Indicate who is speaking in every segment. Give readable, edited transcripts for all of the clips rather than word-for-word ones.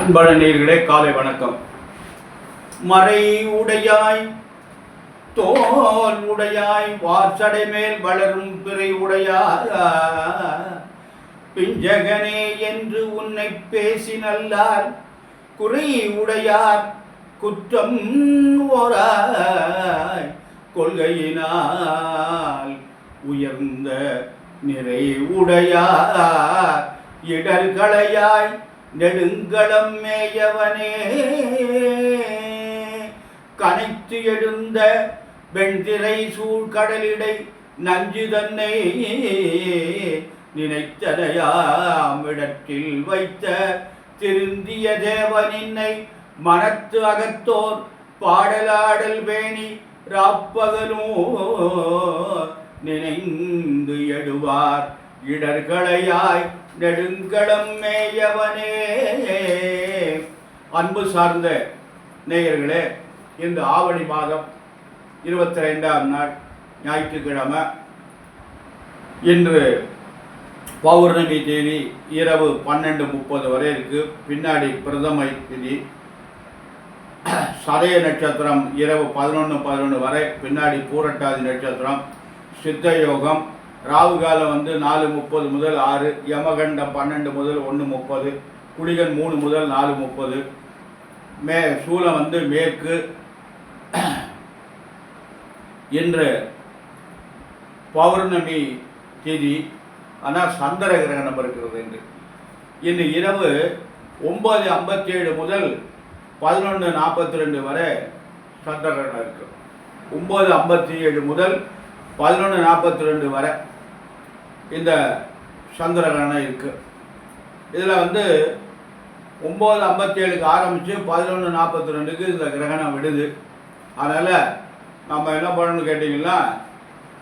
Speaker 1: அன்பான நேயர்களே, காலை வணக்கம். மறை உடையாய் தோல் உடையாய் வார்சடை மேல் வளரும் பிறை உடையாய் பிஞ்சகனே என்று உன்னை பேசி நல்லார் குறை உடையார் குற்றம் ஓராய் கொள்கையினால் உயர்ந்த நிறை உடையார் இடர்களையாய் நெடுங்களம் மேயவனே கனைத்து எழுந்த வெண்திரை சூழ்கடலிடை நஞ்சு தன்னை நினைத்தனையாமிடத்தில் வைத்த திருந்திய தேவனின்னை மனத்து அகத்தோர் பாடலாடல் வேணி ராப்பகலோ நினைந்து எழுவார் இடர்களையாய் நெடுங்களம் மேயவனே. அன்பு சார்ந்த நேயர்களே, இந்த ஆவணி மாதம் 22ஆம் நாள் ஞாயிற்றுக்கிழமை, இன்று பௌர்ணமி தேதி இரவு 12:30 வரை இருக்கு. பின்னாடி பிரதமை திதி, சதய நட்சத்திரம் இரவு 11:11 வரை, பின்னாடி பூரட்டாதி நட்சத்திரம், சித்த யோகம், ராகு காலம் 4:30 முதல் 6, யமகண்டம் 12 முதல் 1:30, குளிகன் 3 முதல் 4:30, சூலம் மேற்கு. இன்று பௌர்ணமி திதி, ஆனால் சந்திர கிரகணம் இருக்கிறது. இன்று இரவு 9:57 முதல் 11:42 வரை சந்திர கிரகணம் இருக்கு. 9:57 முதல் 11:42 வரை இந்த சந்திர கிரகணம் இருக்கு. இதில் 9:57க்கு ஆரம்பித்து 11:42க்கு இந்த கிரகணம் விடுது. அதனால் நம்ம என்ன பண்ணணும்னு கேட்டிங்கன்னா,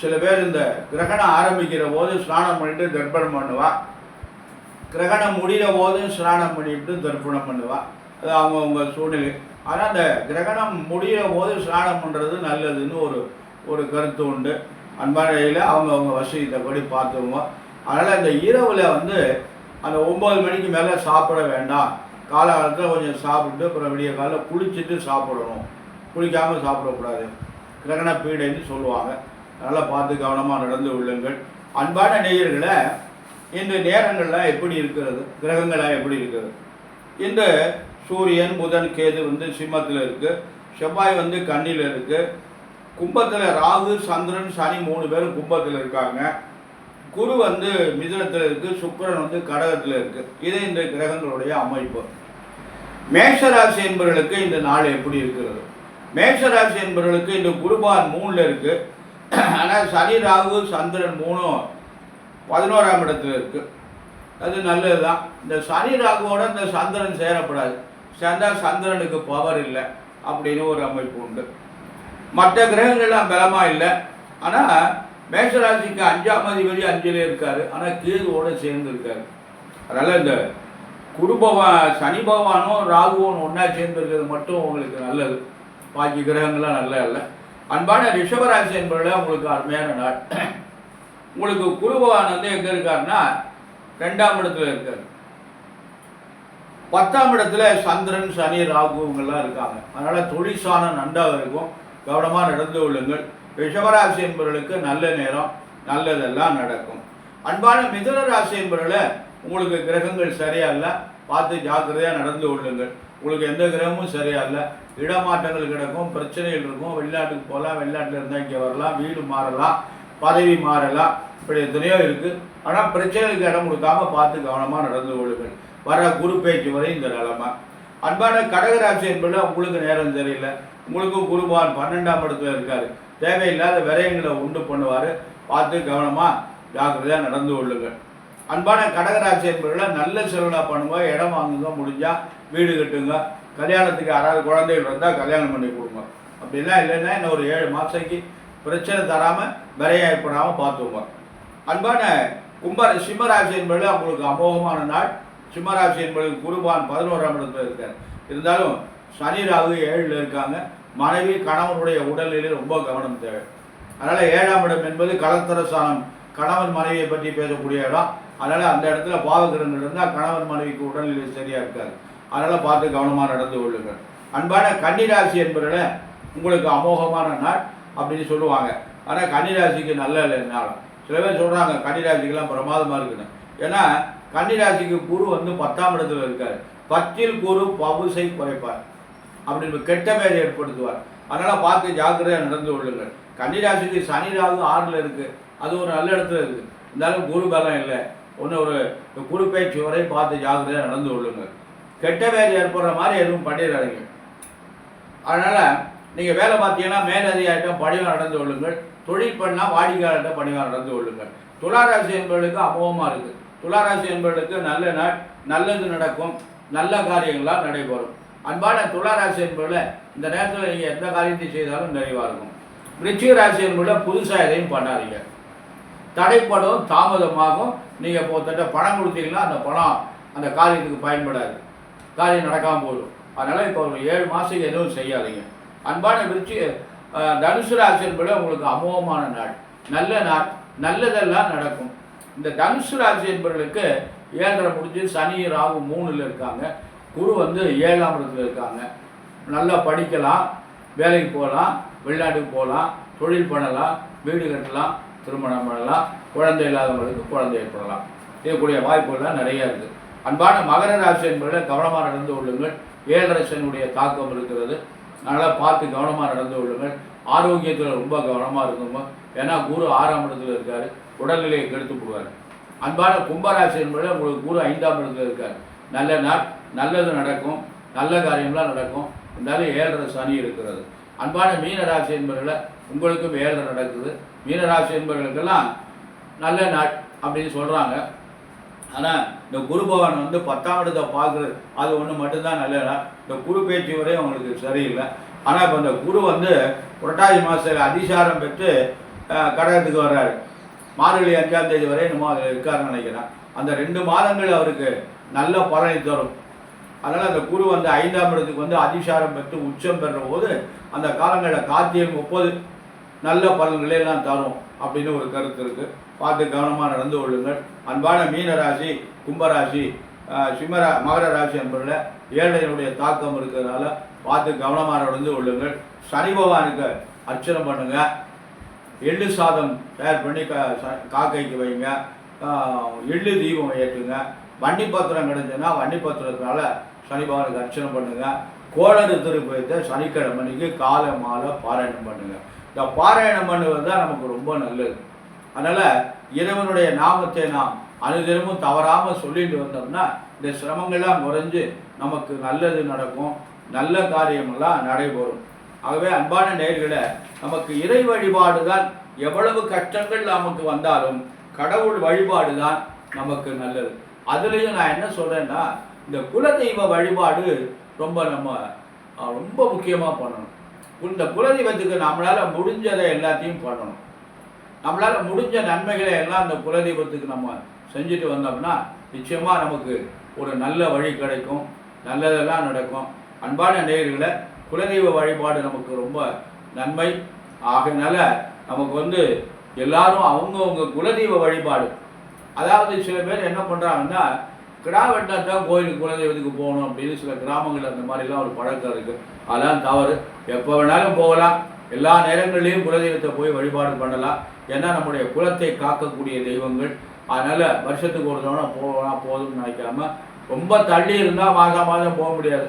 Speaker 1: சில பேர் இந்த கிரகணம் ஆரம்பிக்கிற போது ஸ்நானம் பண்ணிட்டு தர்ப்பணம் பண்ணுவா, கிரகணம் முடிகிற போதும் ஸ்நானம் பண்ணிட்டு தர்ப்பணம் பண்ணுவா. அது அவங்கவுங்க சூழ்நிலை. ஆனால் அந்த கிரகணம் முடிகிற போது ஸ்நானம் பண்ணுறது நல்லதுன்னு ஒரு கருத்து உண்டு. அன்பானையில் அவங்கவுங்க வசதித்தபடி பார்த்துக்குவோம். அதனால் இந்த இரவில் அந்த 9 மணிக்கு மேலே சாப்பிட வேண்டாம். காலகாலத்தில் கொஞ்சம் சாப்பிட்டு அப்புறம் விடிய காலையில் குளிச்சுட்டு சாப்பிடணும். குளிக்காமல் சாப்பிடக்கூடாது, கிரகண பீடைன்னு சொல்லுவாங்க. அதனால் பார்த்து கவனமாக நடந்து கொள்ளுங்கள். அன்பான நேயர்களை, இந்த நேரங்கள்லாம் எப்படி இருக்கிறது, கிரகங்களாக எப்படி இருக்கிறது? இந்த சூரியன், புதன், கேது சிம்மத்தில் இருக்குது. செவ்வாய் கன்னியில் இருக்குது. கும்பத்தில் ராகு, சந்திரன், சனி 3 பேரும் கும்பத்தில் இருக்காங்க. குரு மிதுனத்தில் இருக்குது. சுக்கிரன் கடகத்தில் இருக்குது. இது இந்த கிரகங்களுடைய அமைப்பு. மேஷராசி என்பவர்களுக்கு இந்த நாள் எப்படி இருக்கிறது? மேஷராசி என்பவர்களுக்கு இந்த குருபான் 3ல் இருக்குது. ஆனால் சனி, ராகு, சந்திரன் 3ம் 11ஆம் இடத்துல இருக்குது. அது நல்லது தான். இந்த சனி ராகுவோட இந்த சந்திரன் சேரப்படாது. சேர்ந்தால் சந்திரனுக்கு பவர் இல்லை அப்படின்னு ஒரு அமைப்பு உண்டு. மற்ற கிரகங்கள்லாம் பலமாக இல்லை. ஆனால் மேஷராசிக்கு 5ஆம் அதிபதி 5ல் இருக்கார். ஆனால் கேதுவோடு சேர்ந்து இருக்கார். அதனால் இந்த சனி பகவானும் ராகுவும் ஒன்றா சேர்ந்துருக்கிறது மட்டும் உங்களுக்கு நல்லது. பாக்கி கிரகங்கள்லாம் நல்லா இல்லை. அன்பான ரிஷபராசி என்பதில் உங்களுக்கு அருமையான நாள். உங்களுக்கு குரு பகவான் எங்கே இருக்காருன்னா 2ஆம் இடத்துல இருக்கார். 10ஆம் இடத்துல சந்திரன், சனி, ராகு இவங்கெல்லாம் இருக்காங்க. அதனால் தொழிற்சானம் நன்றாக இருக்கும். கவனமாக நடந்து கொள்ளுங்கள். ரிஷபராசி என்பவர்களுக்கு நல்ல நேரம், நல்லதெல்லாம் நடக்கும். அன்பான மிதுன ராசி என்பவர்களை, உங்களுக்கு கிரகங்கள் சரியா இல்லை, பார்த்து ஜாக்கிரதையாக நடந்து கொள்ளுங்கள். உங்களுக்கு எந்த கிரகமும் சரியா இல்லை. இடமாற்றங்கள் கிடக்கும், பிரச்சனைகள் இருக்கும். வெளிநாட்டுக்கு போகலாம், வெளிநாட்டில் இருந்தால் இங்கே வரலாம், வீடு மாறலாம், பதவி மாறலாம், இப்படி எத்தனையோ இருக்குது. ஆனால் பிரச்சனைகளுக்கு இடம் கொடுக்காம பார்த்து கவனமாக நடந்து கொள்ளுங்கள். வர குரு பேச்சு வரை இந்த நிலைமை. அன்பான கடகராசி என்பது உங்களுக்கு நேரம் சரியில்லை. உங்களுக்கும் குருபான் 12ஆம் இடத்துல இருக்கார். தேவையில்லாத விரயங்களை உண்டு பண்ணுவார். பார்த்து கவனமாக ஜாக்கிரதையாக நடந்து கொள்ளுங்கள். அன்பான கடகராசி என்பதில் நல்ல செலவுலாம் பண்ணுங்க. இடம் வாங்குங்க, முடிஞ்சால் வீடு கட்டுங்க. கல்யாணத்துக்கு யாராவது குழந்தைகள் வந்தால் கல்யாணம் பண்ணி கொடுங்க. அப்படிலாம் இல்லைன்னா இன்னும் ஒரு 7 மாதத்துக்கு பிரச்சனை தராமல் விரையம் ஏற்படாமல் பார்த்துங்க. அன்பான சிம்மராசி என்பது அவங்களுக்கு அமோகமான நாள். சிம்மராசி என்பது குருபான் 11ஆம் இடத்துல இருக்கார். இருந்தாலும் சனி ராகு 7ல் இருக்காங்க. மனைவி கணவனுடைய உடல்நிலை ரொம்ப கவனம் தேவை. அதனால் 7ஆம் இடம் என்பது கலத்தரசானம், கணவன் மனைவியை பற்றி பேசக்கூடிய இடம். அதனால் அந்த இடத்துல பாவகிரகங்கள் இருந்தால் கணவன் மனைவிக்கு உடல்நிலை சரியாக இருக்காது. அதனால் பார்த்து கவனமாக நடந்து கொள்ளுங்கள். அன்பான கன்னிராசி என்பதில் உங்களுக்கு அமோகமான நாள் அப்படின்னு சொல்லுவாங்க. ஆனால் கன்னிராசிக்கு நல்ல நாள். சில பேர் சொல்கிறாங்க கன்னிராசிக்கெல்லாம் பிரமாதமாக இருக்குன்னு. ஏன்னா கன்னிராசிக்கு குரு வந்து 10ஆம் இடத்துல இருக்கார். 10ல் குரு பவுசை குறைப்பார், அப்படின்னு கெட்ட பேரை ஏற்படுத்துவார். அதனால் பார்த்து ஜாக்கிரதையாக நடந்து கொள்ளுங்கள். கன்னிராசிக்கு சனி ராகு 6ல் இருக்குது, அது ஒரு நல்ல இடத்துல இருக்குது. இருந்தாலும் குரு பலம் இல்லை. ஒரு குரு பேச்சு வரை பார்த்து ஜாக்கிரதையாக நடந்து கொள்ளுங்கள். கெட்ட பேர் ஏற்படுற மாதிரி எதுவும் பண்ணிடாதீங்க. அதனால் நீங்கள் வேலை பார்த்தீங்கன்னா மேலதிகாரிட்ட பணிவாக நடந்து கொள்ளுங்கள். தொழில் பண்ணால் வாடிக்கையாளர்கிட்ட பணிவாக நடந்து கொள்ளுங்கள். துளாராசி என்பவர்களுக்கு அமோகமாக இருக்குது. துளாராசி என்பவர்களுக்கு நல்ல நாள், நல்லது நடக்கும், நல்ல காரியங்களாக நடைபெறும். அன்பான துளாராசி என்பவர்கள் இந்த நேரத்தில் நீங்கள் எந்த காரியத்தை செய்தாலும் நிறைவாக இருக்கும். விருச்சிக ராசி என்பவர்கள் புதுசாக எதையும் பண்ணாதீங்க. தடைப்படும், தாமதமாகும். நீங்கள் இப்போ பணம் கொடுத்தீங்கன்னா அந்த பணம் அந்த காரியத்துக்கு பயன்படாது, காரியம் நடக்காமல் போயிடும். அதனால் இப்போ ஒரு 7 மாதத்துக்கு எதுவும் செய்யாதீங்க. அன்பான தனுசு ராசி என்பது உங்களுக்கு அமோகமான நாள், நல்ல நாள், நல்லதெல்லாம் நடக்கும். இந்த தனுசு ராசி என்பவர்களுக்கு 7.5 முடிஞ்சு சனி ராகு 3ல் இருக்காங்க. குரு வந்து 7ஆம் இடத்துல இருக்காங்க. நல்லா படிக்கலாம், வேலைக்கு போகலாம், வெளிநாட்டுக்கு போகலாம், தொழில் பண்ணலாம், வீடு கட்டலாம், திருமணம் பண்ணலாம், குழந்தை இல்லாதவங்களுக்கு குழந்தை ஏற்படலாம். செய்யக்கூடிய வாய்ப்புகள்லாம் நிறையா இருக்குது. அன்பான மகர ராசி என்பதை கவனமாக நடந்து கொள்ளுங்கள். 7.5 சனியுடைய தாக்கம் இருக்கிறது. அதனால் பார்த்து கவனமாக நடந்து கொள்ளுங்கள். ஆரோக்கியத்தில் ரொம்ப கவனமாக இருக்குங்க. ஏன்னா குரு 6ஆம் இடத்துல இருக்கார், உடல்நிலையை கெடுத்து போடுவார். அன்பான கும்பராசி என்பதை உங்களுக்கு குரு 5ஆம் இடத்துல இருக்கார். நல்ல நாள், நல்லது நடக்கும், நல்ல காரியம்லாம் நடக்கும். இருந்தாலும் 7.5 சனி இருக்கிறது. அன்பான மீனராசி என்பவர்களை உங்களுக்கும் 7.5 நடக்குது. மீனராசி என்பவர்களுக்கெல்லாம் நல்ல நாள் அப்படின்னு சொல்கிறாங்க. ஆனால் இந்த குரு பகவான் வந்து 10ஆம் இடத்தை பார்க்குறது அது ஒன்று மட்டும்தான் நல்ல நாள். இந்த குரு பேச்சு வரையும் அவங்களுக்கு சரியில்லை. ஆனால் இப்போ இந்த குரு வந்து புரட்டாசி மாதத்தில் அதிசாரம் பெற்று கடகத்துக்கு வர்றாரு. மார்கழி 5ஆம் தேதி வரை நம்ம அதில் இருக்காருன்னு நினைக்கிறேன். அந்த 2 மாதங்கள் அவருக்கு நல்ல பலனை தரும். அதனால் அந்த குரு வந்து 5ஆம் இடத்துக்கு வந்து அதிசாரம் பெற்று உச்சம் பெறுற போது அந்த காலங்களில் கார்த்திகை 30 நல்ல பலன்களை எல்லாம் தரும் அப்படின்னு ஒரு கருத்து இருக்குது. பார்த்து கவனமாக நடந்து கொள்ளுங்கள். அன்பான மீனராசி, கும்பராசி, மகர ராசி என்பதில் 7னுடைய தாக்கம் இருக்கிறதுனால பார்த்து கவனமாக நடந்து கொள்ளுங்கள். சனி பகவானுக்கு அர்ச்சனை பண்ணுங்கள். எள்ளு சாதம் தயார் பண்ணி காக்கைக்கு வைங்க. எள்ளு தீபம் ஏற்றுங்க. வண்டி பத்திரம் கிடைச்சுன்னா வண்டி பத்திரத்தினால சனி பகவானுக்கு அர்ச்சனை பண்ணுங்கள். கோளறு திருப்பத்தை சனிக்கிழமைக்கு காலை மாலை பாராயணம் பண்ணுங்கள். இந்த பாராயணம் பண்ணுவது தான் நமக்கு ரொம்ப நல்லது. அதனால் இறைவனுடைய நாமத்தை நாம் அனுதினமும் தவறாமல் சொல்லிட்டு வந்தோம்னா இந்த சிரமங்கள்லாம் குறைஞ்சு நமக்கு நல்லது நடக்கும், நல்ல காரியமெல்லாம் நடைபெறும். ஆகவே அன்பான நேயர்களே, நமக்கு இறை வழிபாடு தான் எவ்வளவு கஷ்டங்கள் நமக்கு வந்தாலும் கடவுள் வழிபாடு தான் நமக்கு நல்லது. அதுலேயும் நான் என்ன சொல்கிறேன்னா, இந்த குலதெய்வ வழிபாடு ரொம்ப முக்கியமாக பண்ணணும். இந்த குலதெய்வத்துக்கு நம்மளால் முடிஞ்சதை எல்லாத்தையும் பண்ணணும். நம்மளால் முடிஞ்ச நன்மைகளை எல்லாம் அந்த குலதெய்வத்துக்கு நம்ம செஞ்சுட்டு வந்தோம்னா நிச்சயமாக நமக்கு ஒரு நல்ல வழி கிடைக்கும், நல்லதெல்லாம் நடக்கும். அன்பான நேயர்களை, குலதெய்வ வழிபாடு நமக்கு ரொம்ப நன்மை. ஆகையினால நமக்கு வந்து எல்லாரும் அவங்கவுங்க குலதெய்வ வழிபாடு, அதாவது சில பேர் என்ன பண்ணுறாங்கன்னா கிடா வெட்டினா தான் கோயிலுக்கு குலதெய்வத்துக்கு போகணும் அப்படின்னு சில கிராமங்கள் அந்த மாதிரிலாம் ஒரு பழக்கம் இருக்குது. அதெல்லாம் தவறு. எப்போ வேணாலும் போகலாம், எல்லா நேரங்களிலையும் குலதெய்வத்தை போய் வழிபாடு பண்ணலாம். ஏன்னா நம்முடைய குலத்தை காக்கக்கூடிய தெய்வங்கள். அதனால் வருஷத்துக்கு ஒரு தவணை போகலாம் போதும்னு நினைக்காம, ரொம்ப தள்ளி இருந்தால் மாதம் மாதம் போக முடியாது,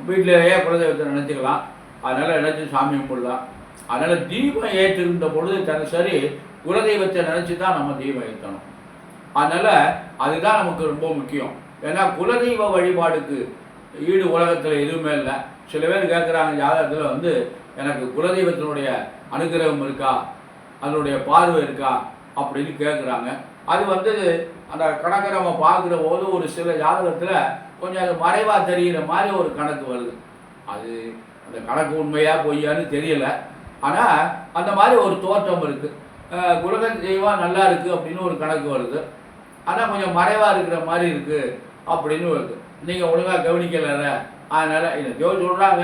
Speaker 1: வீட்டிலேயே குலதெய்வத்தை நினச்சிக்கலாம். அதனால் நினச்சி சாமி கும்பிடலாம். அதனால் தீபம் ஏற்றுகின்ற பொழுது தினசரி குலதெய்வத்தை நினச்சி தான் நம்ம தீபம் ஏற்றணும். அதனால் அதுதான் நமக்கு ரொம்ப முக்கியம். ஏன்னா குலதெய்வ வழிபாடுக்கு ஈடு உலகத்தில் எதுவுமே இல்லை. சில பேர் கேட்குறாங்க, ஜாதகத்தில் வந்து எனக்கு குலதெய்வத்தினுடைய அனுகிரகம் இருக்கா, அதனுடைய பார்வை இருக்கா அப்படின்னு கேட்குறாங்க. அது வந்து அந்த கணக்கை நம்ம பார்க்குற போது ஒரு சில ஜாதகத்தில் கொஞ்சம் அது மறைவாக தெரிகிற மாதிரி ஒரு கணக்கு வருது. அது அந்த கணக்கு உண்மையாக பொய்யான்னு தெரியலை. ஆனால் அந்த மாதிரி ஒரு தோற்றம் இருக்குது. குலதெய்வம் நல்லா இருக்குது அப்படின்னு ஒரு கணக்கு வருது. ஆனால் கொஞ்சம் மறைவாக இருக்கிற மாதிரி இருக்குது அப்படின்னு வருது. நீங்கள் ஒழுங்காக கவனிக்கலை, அதனால் இதை சொல்கிறாங்க.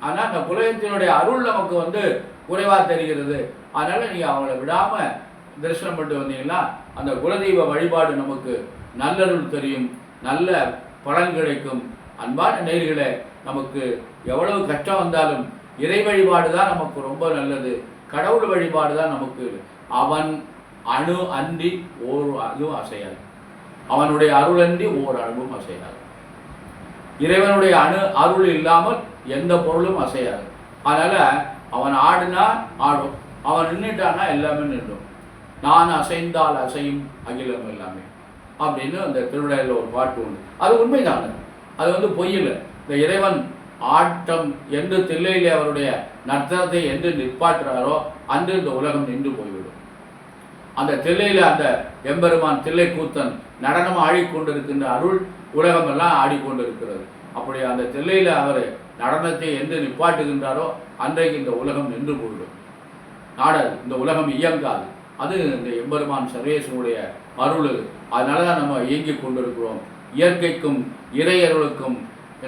Speaker 1: ஆனால் அந்த குலதெய்வத்தினுடைய அருள் நமக்கு வந்து குறைவாக தெரிகிறது. அதனால் நீங்கள் அவங்கள விடாமல் தரிசனம் பண்ணிட்டு வந்தீங்கன்னா அந்த குலதெய்வ வழிபாடு நமக்கு நல்லருள் தெரியும், நல்ல பலன் கிடைக்கும். அன்பான நேயர்களே, நமக்கு எவ்வளவு கஷ்டம் வந்தாலும் இறை வழிபாடு தான் நமக்கு ரொம்ப நல்லது. கடவுள் வழிபாடு தான் நமக்கு. அவன் அணு அன்றி ஓர் அதுவும் அசையாது. அவனுடைய அருள் அன்றி ஓர் அணுவும் அசையாது. இறைவனுடைய அருள் இல்லாமல் எந்த பொருளும் அசையாது. அதனால் அவன் ஆடுனா ஆடும், அவன் நின்றுட்டான்னா எல்லாமே நின்றும். நான் அசைந்தால் அசையும் அகிலம் எல்லாமே அப்படின்னு அந்த திருவிழாவில் ஒரு பாட்டு உண்டு. அது உண்மைதாங்க, அது பொய்யில்லை. இந்த இறைவன் ஆட்டம் என்று தில்லையிலே அவருடைய நர்த்தனத்தை என்று நிற்பாற்றுறாரோ அன்று இந்த உலகம் நின்று போய்விடும். அந்த தில்லையில் அந்த எம்பெருமான் தில்லை கூத்தன் நடனம் ஆடிக்கொண்டிருக்கின்ற அருள் உலகமெல்லாம் ஆடிக்கொண்டிருக்கிறது. அப்படி அந்த தில்லையில் அவர் நடனத்தை என்று நிப்பாட்டுகின்றாரோ அன்றைக்கு இந்த உலகம் நின்று போய்விடும். நாடல் இந்த உலகம் இயங்காது. அது இந்த எம்பெருமான் சர்வேசனுடைய அருள். அதனால தான் நம்ம இயங்கி கொண்டிருக்கிறோம். இயற்கைக்கும் இறையருளுக்கும்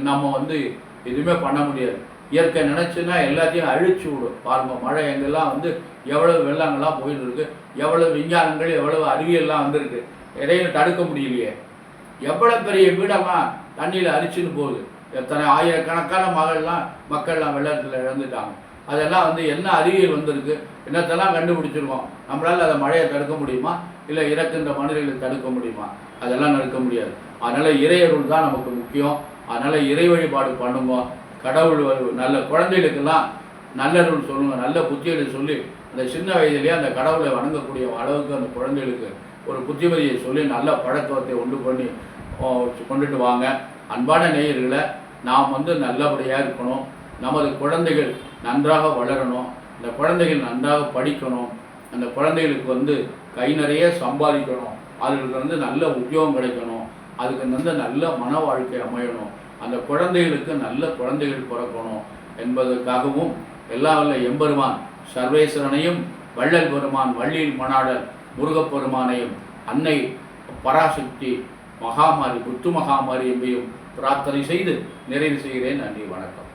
Speaker 1: நம்ம எதுவுமே பண்ண முடியாது. இயற்கை நினச்சுன்னா எல்லாத்தையும் அழிச்சு விடும். பாருங்க, மழை எங்கெல்லாம் எவ்வளவு வெள்ளங்கள்லாம் போயிட்டு இருக்கு, எவ்வளவு விஞ்ஞானங்கள், எவ்வளவு அறிவியல்லாம் வந்திருக்கு. எதையும் தடுக்க முடியலையே. எவ்வளோ பெரிய வீடெல்லாம் தண்ணியில் அரிச்சுன்னு போகுது. எத்தனை ஆயிரக்கணக்கான மக்கள்லாம் வெள்ளத்தில் இழந்துட்டாங்க. அதெல்லாம் என்ன அறிவியல் வந்திருக்கு, என்னத்தெல்லாம் கண்டுபிடிச்சிருக்கோம். நம்மளால் அதை மழையை தடுக்க முடியுமா? இல்லை இறக்கின்ற மனிதர்களை தடுக்க முடியுமா? அதெல்லாம் நடக்க முடியாது. அதனால் இறையருள் தான் நமக்கு முக்கியம். அதனால் இறை வழிபாடு பண்ணுங்க. கடவுள் நல்ல குழந்தைகளுக்கெல்லாம் நல்லருள் சொல்லுங்க, நல்ல புத்திகளை சொல்லி அந்த சின்ன வயதிலேயே அந்த கடவுளை வணங்கக்கூடிய அளவுக்கு அந்த குழந்தைகளுக்கு ஒரு புத்திமதியை சொல்லி நல்ல பழக்கத்தை உண்டு பண்ணி கொண்டுட்டு வாங்க. அன்பான நேயர்களை, நாம் நல்லபடியாக இருக்கணும். நமது குழந்தைகள் நன்றாக வளரணும். அந்த குழந்தைகள் நன்றாக படிக்கணும். அந்த குழந்தைகளுக்கு கை நிறைய சம்பாதிக்கணும். அதுக்கு நல்ல உத்தியோகம் கிடைக்கணும். அதுக்கு நல்ல மன வாழ்க்கை அமையணும். அந்த குழந்தைகளுக்கு நல்ல குழந்தைகள் பிறக்கணும் என்பதற்காகவும் எல்லாம் வல்ல எம்பெருமான் சர்வேஸ்வரனையும் வள்ளல் பெருமான் வள்ளியில் மணாளர் முருகப்பெருமானையும் அன்னை பராசக்தி மகாமாரி முத்து மகாமாரி என்பையும் பிரார்த்தனை செய்து நிறைவு செய்கிறேன். நன்றி, வணக்கம்.